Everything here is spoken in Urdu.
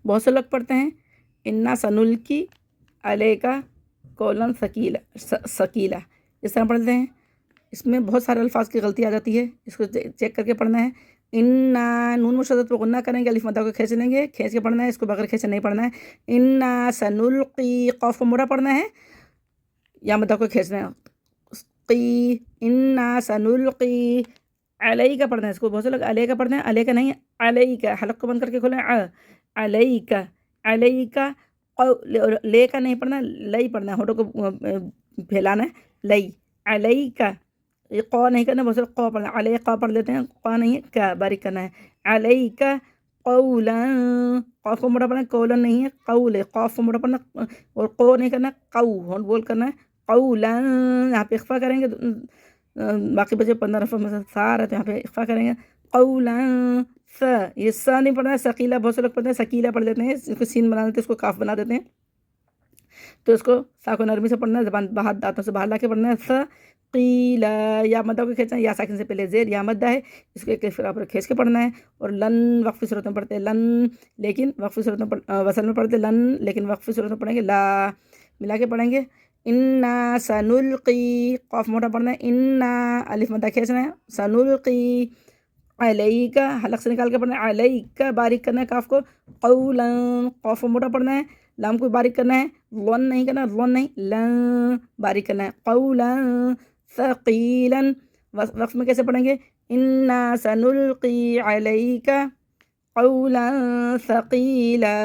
بہت سے لوگ پڑھتے ہیں انا سنلقی علیک قولا ثقیلا، اس طرح پڑھتے ہیں. اس میں بہت سارے الفاظ کی غلطی آ جاتی ہے، اس کو چیک کر کے پڑھنا ہے. انا نون مشدد پہ غنہ کریں گے، الف مدہ کو کھینچ لیں گے، کھینچ کے پڑھنا ہے، اس کو بغیر کھینچے نہیں پڑھنا ہے. انا سنلقی، قاف کو موڑا پڑھنا ہے، یا مدہ کو کھینچنا ہے. قی انا سنلقی علیک پڑھنا ہے، اس کو بہت سے لوگ علیک پڑھتے ہیں، علیک نہیں علیک، حلق کو بند کر کے کھولیں علیک علیک. لے کا نہیں پڑھنا، لئی پڑھنا ہے، ہونٹوں کو پھیلانا ہے، لئی علیک. یہ قو نہیں کرنا، بہت سے قو پڑھنا ہے، علیہ قو پڑھ لیتے ہیں، قو نہیں ہے، کا باریک کرنا ہے. علیک قولا، قوف کو موڑا پڑھنا ہے، قولا نہیں ہے، قول ہے، قوف کو موڑا پڑھنا، اور قو نہیں کرنا، قو ہونٹ بول کرنا ہے. قولا، یہاں پہ اخفا کریں گے، باقی بچے 15 رفع میں سا رہتے ہیں، یہاں پہ اخفا کریں گے. قولا یہ سا نہیں پڑھنا ہے، ثقیلا، بہت سے لوگ پڑھتے ہیں سکیلا پڑھ دیتے ہیں، اس کو سین بنا دیتے ہیں، اس کو کاف بنا دیتے ہیں. تو اس کو سا کو نرمی سے پڑھنا ہے، زبان باہر دانتوں سے باہر لا کے پڑھنا ہے. ثقیلا، یا مدہ کو کھینچنا ہے، یا ساکن سے پہلے زیر یا مدہ ہے، اس کو ایک فرا پر کھینچ کے پڑھنا ہے. اور لن وقفی صورت میں پڑھتے ہیں لن، لیکن وقفی صورت میں وصل میں پڑھتے ہیں لن، لیکن وقفی صورت میں پڑھیں گے لا، ملا کے پڑھیں گے. انا سنلقی، قاف موٹا پڑھنا ہے، انا الف مدہ کھینچنا ہے، سنلقی علیک، حلق سے نکال کے پڑھنا ہے، علیک باریک کرنا ہے کاف کو. قولا، قاف کو موٹا پڑھنا ہے، لام کو باریک کرنا ہے، لن نہیں کرنا، لن نہیں، لن باریک کرنا ہے. قولا ثقیلا، وقف میں کیسے پڑھیں گے؟ انا سنلقی علیک قولا ثقیلا.